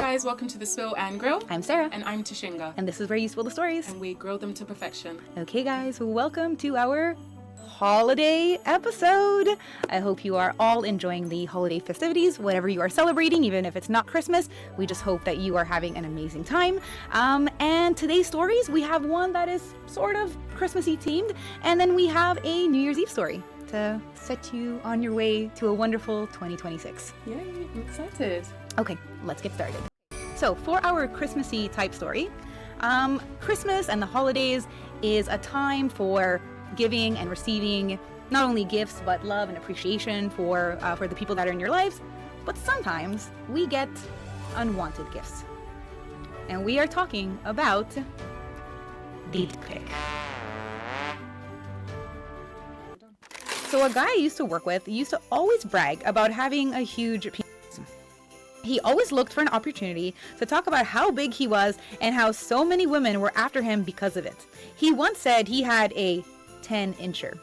guys, welcome to The Spill and Grill. I'm Sarah. And I'm Tashinga. And this is where you spill the stories. And we grill them to perfection. Okay guys, welcome to our holiday episode. I hope you are all enjoying the holiday festivities, whatever you are celebrating, even if it's not Christmas. We just hope that you are having an amazing time. And today's stories, we have one that is sort of Christmassy themed, and then we have a New Year's Eve story to set you on your way to a wonderful 2026. Yay, I'm excited. Okay, let's get started. So for our Christmassy type story, Christmas and the holidays is a time for giving and receiving not only gifts but love and appreciation for the people that are in your lives. But sometimes we get unwanted gifts, and we are talking about the dick pic. So a guy I used to work with used to always brag about having a huge penis. He always looked for an opportunity to talk about how big he was and how so many women were after him because of it. He once said he had a 10-incher.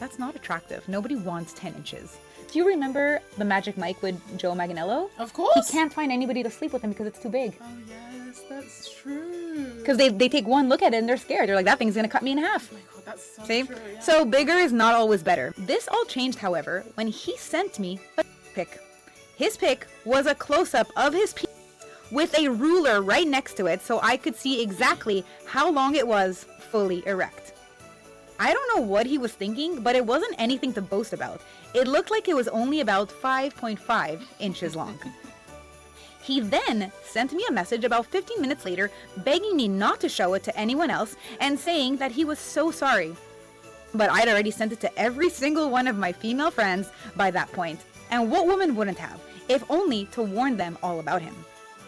That's not attractive. Nobody wants 10 inches. Do you remember the Magic Mike with Joe Manganiello? Of course. He can't find anybody to sleep with him because it's too big. Oh yes, that's true. Because they take one look at it and they're scared. They're like, that thing's going to cut me in half. Oh my god, that's so See? true. Yeah. So bigger is not always better. This all changed, however, when he sent me a pic. His pic was a close-up of his penis with a ruler right next to it so I could see exactly how long it was fully erect. I don't know what he was thinking, but it wasn't anything to boast about. It looked like it was only about 5.5 inches long. He then sent me a message about 15 minutes later begging me not to show it to anyone else and saying that he was so sorry. But I'd already sent it to every single one of my female friends by that point. And what woman wouldn't have, if only to warn them all about him?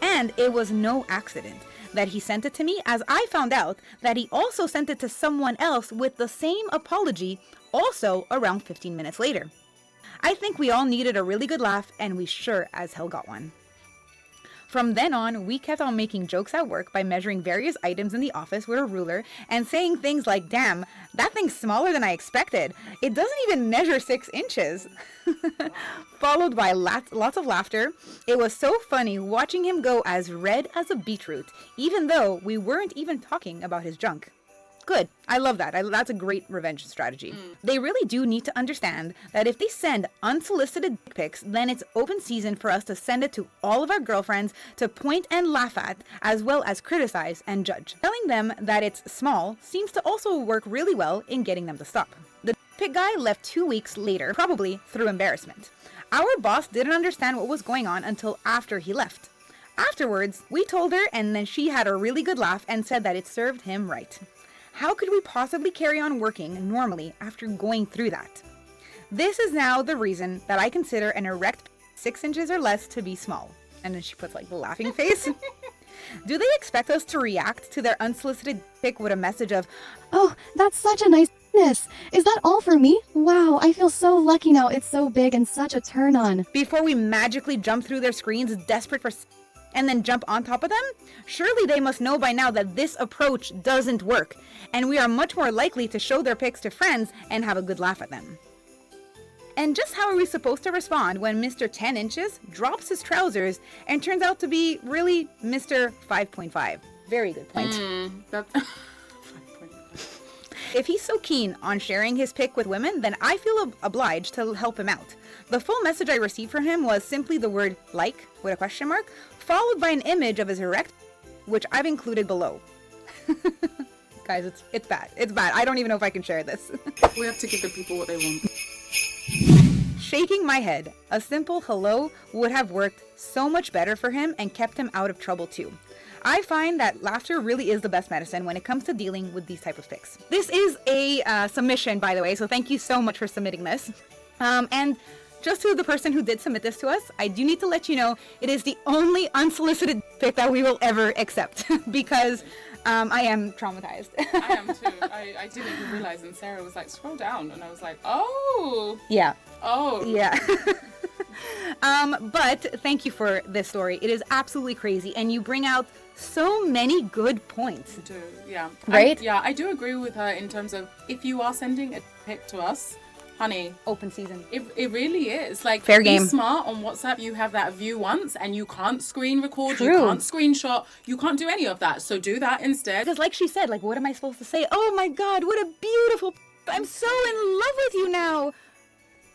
And it was no accident that he sent it to me, as I found out that he also sent it to someone else with the same apology, also around 15 minutes later. I think we all needed a really good laugh, and we sure as hell got one. From then on, we kept on making jokes at work by measuring various items in the office with a ruler and saying things like, damn, that thing's smaller than I expected. It doesn't even measure 6 inches. Followed by lots of laughter. It was so funny watching him go as red as a beetroot, even though we weren't even talking about his junk. Good. I love that. That's a great revenge strategy. They really do need to understand that if they send unsolicited dick pics, then it's open season for us to send it to all of our girlfriends to point and laugh at, as well as criticize and judge. Telling them that it's small seems to also work really well in getting them to stop. The dick pic guy left 2 weeks later, probably through embarrassment. Our boss didn't understand what was going on until after he left. Afterwards, we told her, and then she had a really good laugh and said that it served him right. How could we possibly carry on working normally after going through that? This is now the reason that I consider an erect 6 inches or less to be small. And then she puts like the laughing face. Do they expect us to react to their unsolicited pic with a message of, "Oh, that's such a nice penis. Is that all for me? Wow, I feel so lucky now. It's so big and such a turn on," before we magically jump through their screens desperate for and then jump on top of them? Surely they must know by now that this approach doesn't work, and we are much more likely to show their pics to friends and have a good laugh at them. And just how are we supposed to respond when Mr. 10 inches drops his trousers and turns out to be really Mr. 5.5? Very good point. If he's so keen on sharing his pic with women, then I feel obliged to help him out. The full message I received from him was simply the word like with a question mark, followed by an image of his erect, which I've included below. Guys, it's bad. It's bad. I don't even know if I can share this. We have to give the people what they want. Shaking my head, a simple hello would have worked so much better for him and kept him out of trouble too. I find that laughter really is the best medicine when it comes to dealing with these type of pics. This is a submission, by the way, so thank you so much for submitting this. And just to the person who did submit this to us, I do need to let you know it is the only unsolicited pic that we will ever accept because I am traumatized. I am too. I didn't even realize, and Sarah was like, scroll down, and I was like, oh. Yeah. Oh. Yeah. But thank you for this story. It is absolutely crazy, and you bring out so many good points. I do, yeah. Right? I do agree with her in terms of if you are sending a pic to us, Honey, Open season. it really is. Like, Fair be game. smart on WhatsApp. You have that view once and you can't screen record, True. you can't screenshot, you can't do any of that. So do that instead. Because like she said, like, what am I supposed to say? Oh my God, what a beautiful, I'm so in love with you now.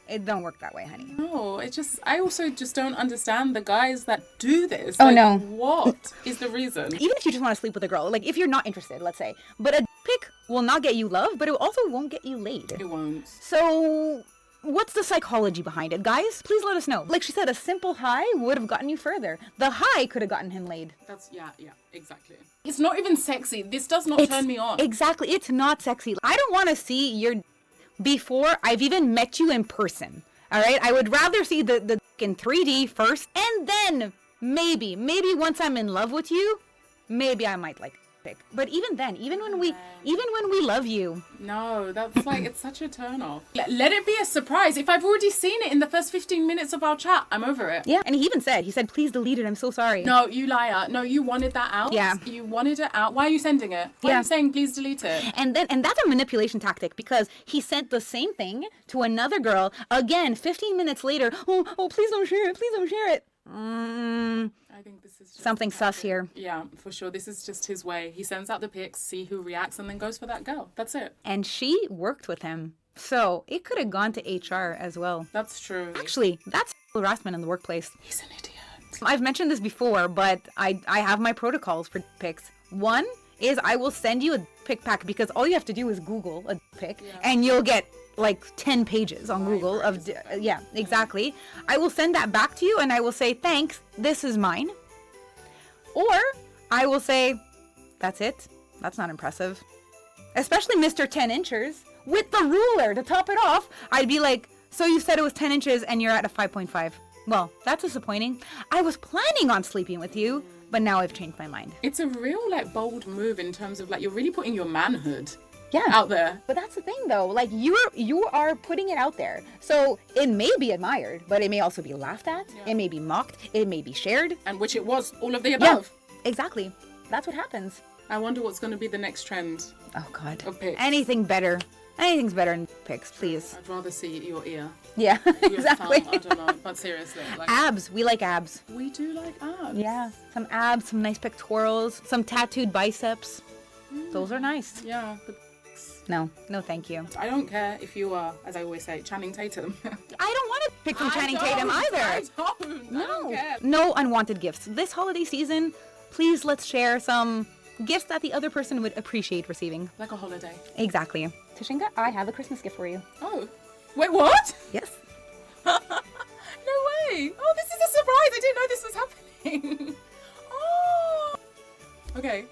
It don't work that way, honey. No, I also just don't understand the guys that do this. Oh, Like, no. What is the reason? Even if you just want to sleep with a girl, like if you're not interested, let's say, but a pic will not get you love, but it also won't get you laid. It won't. So what's the psychology behind it, guys? Please let us know. Like she said, a simple hi would have gotten you further. The hi could have gotten him laid. Yeah, exactly. It's not even sexy. This does not turn me on. Exactly. It's not sexy. I don't want to see your before I've even met you in person. All right? I would rather see the in 3D first, and then maybe once I'm in love with you, maybe I might like pic. But even then, even when we love you. No, that's like, it's such a turn off. Let it be a surprise. If I've already seen it in the first 15 minutes of our chat, I'm over it. Yeah. And he said, please delete it. I'm so sorry. No, you liar. No, you wanted that out. Yeah. You wanted it out. Why are you sending it? Why are you saying please delete it? And that's a manipulation tactic because he sent the same thing to another girl again 15 minutes later. Oh, please don't share it. Please don't share it. I think this is just Something sus here. Yeah, for sure. This is just his way. He sends out the pics, see who reacts, and then goes for that girl. That's it. And she worked with him. So it could have gone to HR as well. That's true. Actually, that's harassment in the workplace. He's an idiot. I've mentioned this before, but I have my protocols for pics. One is I will send you a pic pack because all you have to do is Google a pic and you'll get like 10 pages on Google of, yeah, exactly. I will send that back to you and I will say, thanks, this is mine. Or I will say, that's it. That's not impressive. Especially Mr. 10 inches with the ruler to top it off. I'd be like, so you said it was 10 inches and you're at a 5.5. Well, that's disappointing. I was planning on sleeping with you, but now I've changed my mind. It's a real like bold move in terms of like you're really putting your manhood Yeah. out there. But that's the thing though, like you are putting it out there. So it may be admired, but it may also be laughed at. Yeah. It may be mocked. It may be shared. And which it was all of the above. Exactly. That's what happens. I wonder what's going to be the next trend Oh God. of pics. Anything better. Anything's better than pics, please. I'd rather see your ear. Yeah, Your exactly. thumb, I don't know. But seriously, like Abs. We like abs. we do like abs. Yeah. Some abs, some nice pectorals, some tattooed biceps. Those are nice. Yeah. No, thank you. I don't care if you are, as I always say, Channing Tatum. I don't want to pick from Channing Tatum either. I don't care. No unwanted gifts. This holiday season, please let's share some gifts that the other person would appreciate receiving. Like a holiday. Exactly. Tashinka, I have a Christmas gift for you. Oh. Wait, what? Yes. No way. Oh, this is a surprise. I didn't know this was happening. Oh. Okay.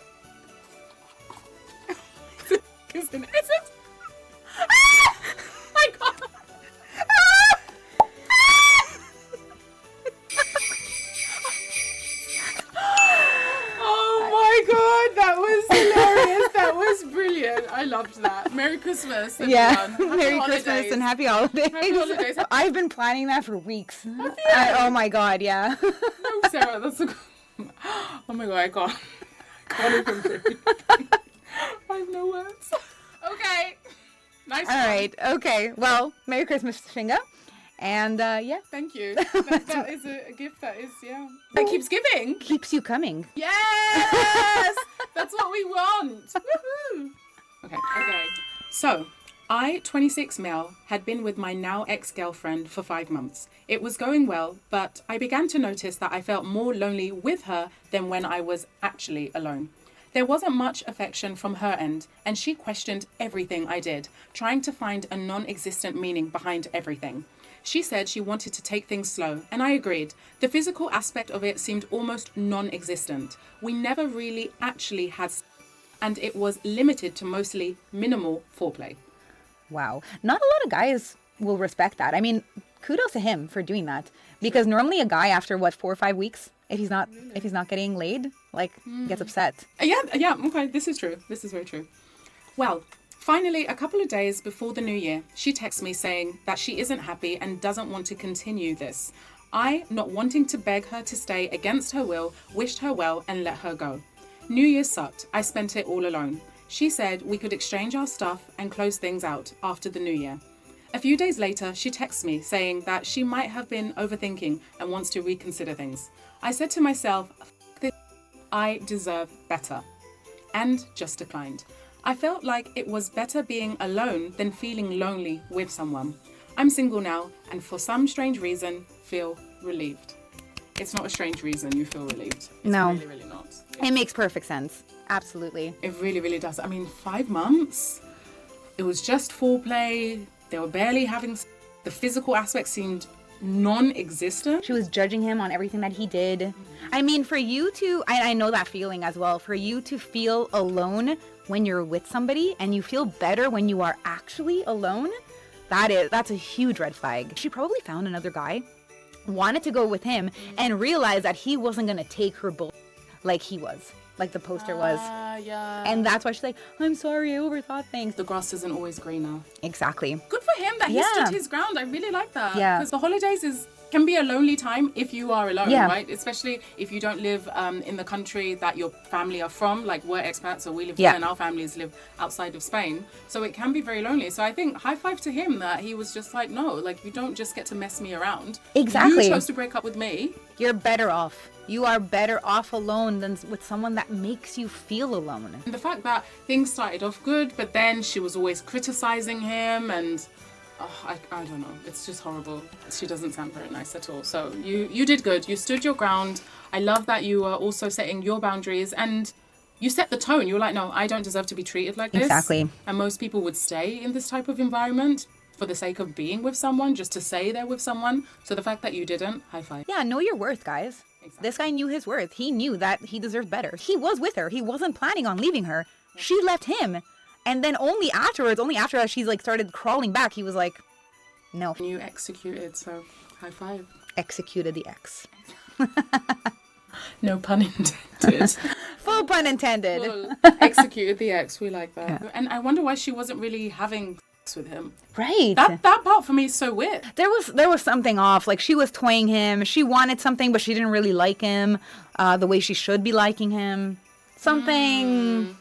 Is it? Ah! My God. Ah! Oh my God, that was hilarious. That was brilliant. I loved that. Merry Christmas, everyone. Yeah. Happy Merry holidays. Christmas and happy holidays. Happy holidays. I've been planning that for weeks. Have you? Oh my God, yeah. No, Sarah, that's a... Oh my God, I can't even breathe. I have no words. Okay. Nice All one. right. Okay. Well, Merry Christmas, Tashinka. And yeah, Thank you. That is a gift that is, yeah. That keeps giving. keeps you coming. Yes! That's what we want. Woohoo! Okay. So, I, 26 male, had been with my now ex-girlfriend for 5 months. It was going well, but I began to notice that I felt more lonely with her than when I was actually alone. There wasn't much affection from her end, and she questioned everything I did, trying to find a non-existent meaning behind everything. She said she wanted to take things slow, and I agreed. The physical aspect of it seemed almost non-existent. We never really actually had sex, and it was limited to mostly minimal foreplay. Wow. Not a lot of guys will respect that. I mean, kudos to him for doing that. Because normally a guy after 4 or 5 weeks, if he's not getting laid, like gets upset. Yeah, okay, this is true. This is very true. Well, finally, a couple of days before the new year, she texts me saying that she isn't happy and doesn't want to continue this. I, not wanting to beg her to stay against her will, wished her well and let her go. New Year sucked. I spent it all alone. She said we could exchange our stuff and close things out after the new year. A few days later, she texts me saying that she might have been overthinking and wants to reconsider things. I said to myself, "F this, I deserve better," and just declined. I felt like it was better being alone than feeling lonely with someone. I'm single now and for some strange reason feel relieved. It's not a strange reason you feel relieved. It's No. really, really not. It makes perfect sense. Absolutely. It really, really does. I mean, 5 months, it was just foreplay. They were barely having... The physical aspect seemed non-existent. She was judging him on everything that he did. I mean, for you to, I know that feeling as well, for you to feel alone when you're with somebody and you feel better when you are actually alone, that's a huge red flag. She probably found another guy, wanted to go with him, and realized that he wasn't going to take her bull like he was, like the poster was. Yeah. And that's why she's like, I'm sorry, I overthought things. The grass isn't always greener. Exactly. Good for him that he Yeah. stood his ground. I really like that. Yeah. Because the holidays can be a lonely time if you are alone, Yeah. right? Especially if you don't live in the country that your family are from. Like, we're expats, so we live Yeah. here and our families live outside of Spain. So it can be very lonely. So I think high five to him that he was just like, no, like, you don't just get to mess me around. Exactly. You chose to break up with me. You're better off. You are better off alone than with someone that makes you feel alone. And the fact that things started off good, but then she was always criticizing him and... I don't know. It's just horrible. She doesn't sound very nice at all. So you did good. You stood your ground. I love that you were also setting your boundaries and you set the tone. You were like, no, I don't deserve to be treated like this. Exactly. And most people would stay in this type of environment for the sake of being with someone, just to say they're with someone. So the fact that you didn't, high five. Yeah, know your worth, guys. Exactly. This guy knew his worth. He knew that he deserved better. He was with her. He wasn't planning on leaving her. She left him. And then only after she's like started crawling back, he was like, no. And you executed, so high five. Executed the ex. No pun intended. Full pun intended. Well, executed the ex. We like that. Yeah. And I wonder why she wasn't really having sex with him. Right. That part for me is so weird. There was something off. Like, she was toying him. She wanted something, but she didn't really like him the way she should be liking him. Something's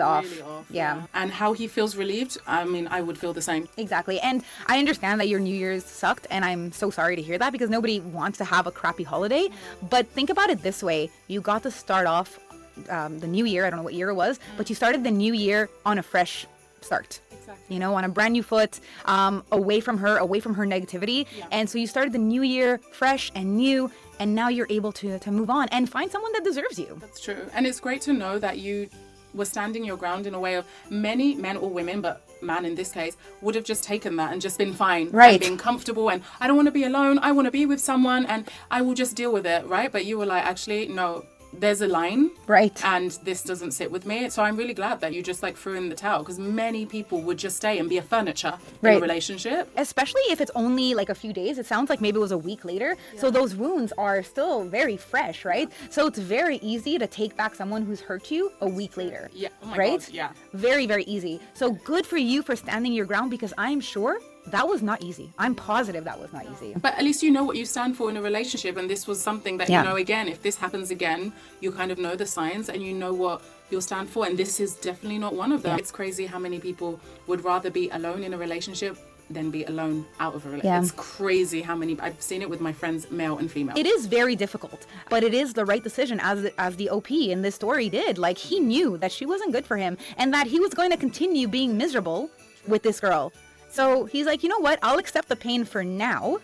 off. Really off. Yeah. And how he feels relieved, I mean, I would feel the same. Exactly. And I understand that your New Year's sucked, and I'm so sorry to hear that because nobody wants to have a crappy holiday. But think about it this way. You got to start off the new year. I don't know what year it was, but you started the new year on a fresh start. Exactly. You know, on a brand new foot, away from her negativity. Yeah. And so you started the new year fresh and new, and now you're able to move on and find someone that deserves you. That's true. And it's great to know that you were standing your ground in a way of many men or women, but man in this case, would have just taken that and just been fine. Right. And being comfortable and I don't want to be alone. I want to be with someone and I will just deal with it, right? But you were like, actually, no, there's a line. Right. And this doesn't sit with me. So I'm really glad that you just like threw in the towel because many people would just stay and be a furniture in a relationship. Especially if it's only like a few days. It sounds like maybe it was a week later. Yeah. So those wounds are still very fresh, right? So it's very easy to take back someone who's hurt you a week later. Yeah. Oh my right? God. Yeah. Very, very easy. So good for you for standing your ground because I'm sure that was not easy. I'm positive that was not easy. But at least you know what you stand for in a relationship. And this was something that, you know, again, if this happens again, you kind of know the signs and you know what you'll stand for. And this is definitely not one of them. Yeah. It's crazy how many people would rather be alone in a relationship than be alone out of a relationship. Yeah. It's crazy how many, I've seen it with my friends, male and female. It is very difficult, but it is the right decision as the OP in this story did. Like, he knew that she wasn't good for him and that he was going to continue being miserable with this girl. So he's like, you know what? I'll accept the pain for now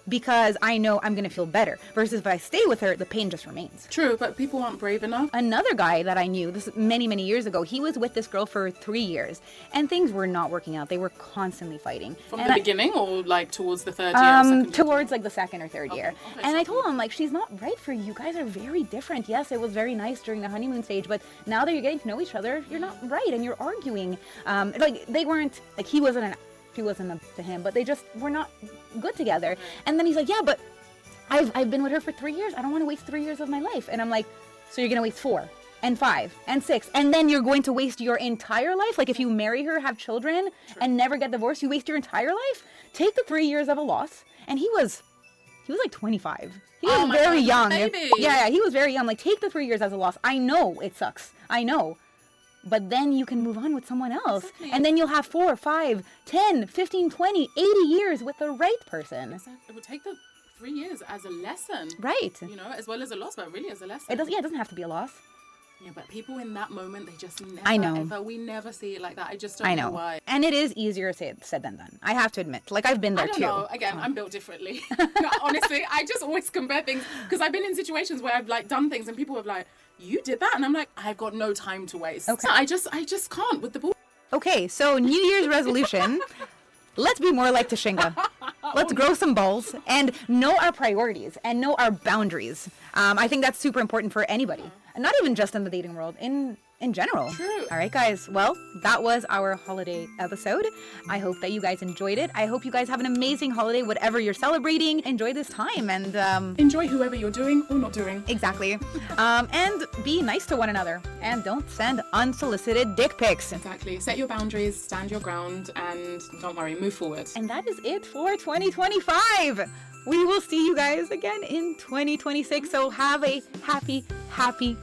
because I know I'm going to feel better. Versus if I stay with her, the pain just remains. True, but people aren't brave enough. Another guy that I knew, this many, many years ago, he was with this girl for 3 years and things were not working out. They were constantly fighting. From the beginning or like towards the third year? Towards like the second or third year. Okay, and I told him, like, she's not right for you. You guys are very different. Yes, it was very nice during the honeymoon stage, but now that you're getting to know each other, you're not right and you're arguing. Like, they weren't, like, she wasn't to him, but they just were not good together. And then he's like, yeah, but I've been with her for 3 years. I don't want to waste 3 years of my life. And I'm like, so you're going to waste 4 and 5 and 6. And then you're going to waste your entire life. Like, if you marry her, have children and never get divorced, you waste your entire life. Take the 3 years of a loss. And he was like 25. He was very young. Baby. Yeah, he was very young. Like, take the 3 years as a loss. I know it sucks. I know. but then you can move on with someone else. Exactly. And then you'll have 4, 5, 10, 15, 20, 80 years with the right person. Exactly. It would take the 3 years as a lesson. Right. You know, as well as a loss, but really as a lesson. It doesn't have to be a loss. Yeah, but people in that moment, they just never, I know. ever, we never see it like that. I just don't I know know. why. And it is easier said than done. I have to admit. Like, I've been there I don't too. know. Again, I'm built differently. Honestly, I just always compare things because I've been in situations where I've like done things and people have like, you did that? And I'm like, I've got no time to waste. Okay. So I just can't with the bull. Okay, so New Year's resolution. Let's be more like Tashinga. Let's grow some balls and know our priorities and know our boundaries. I think that's super important for anybody. And not even just in the dating world, in general. True. All right, guys. Well, that was our holiday episode. I hope that you guys enjoyed it. I hope you guys have an amazing holiday, whatever you're celebrating. Enjoy this time and Enjoy whoever you're doing or not doing. exactly. And be nice to one another. And don't send unsolicited dick pics. Exactly. Set your boundaries, stand your ground, and don't worry, move forward. And that is it for 2025. We will see you guys again in 2026. So have a happy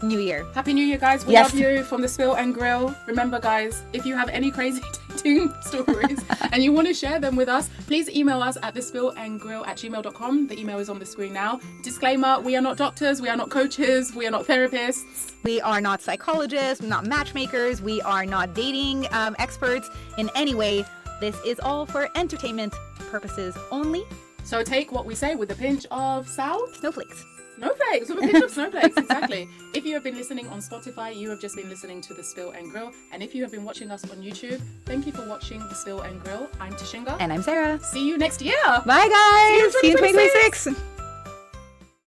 New Year. Happy New Year, guys. We Yes. love you from the Spill and Grill. Remember, guys, if you have any crazy dating stories and you want to share them with us, please email us at thespillandgrill@gmail.com. The email is on the screen now. Disclaimer, we are not doctors, we are not coaches, we are not therapists. We are not psychologists, not matchmakers. We are not dating experts in any way. This is all for entertainment purposes only. So take what we say with a pinch of salt. Snowflakes. Snowflakes, with a pinch of snowflakes, exactly. If you have been listening on Spotify, you have just been listening to The Spill and Grill. And if you have been watching us on YouTube, thank you for watching The Spill and Grill. I'm Tashinga. And I'm Sarah. See you next year. Bye, guys. See you in 2026. 2026.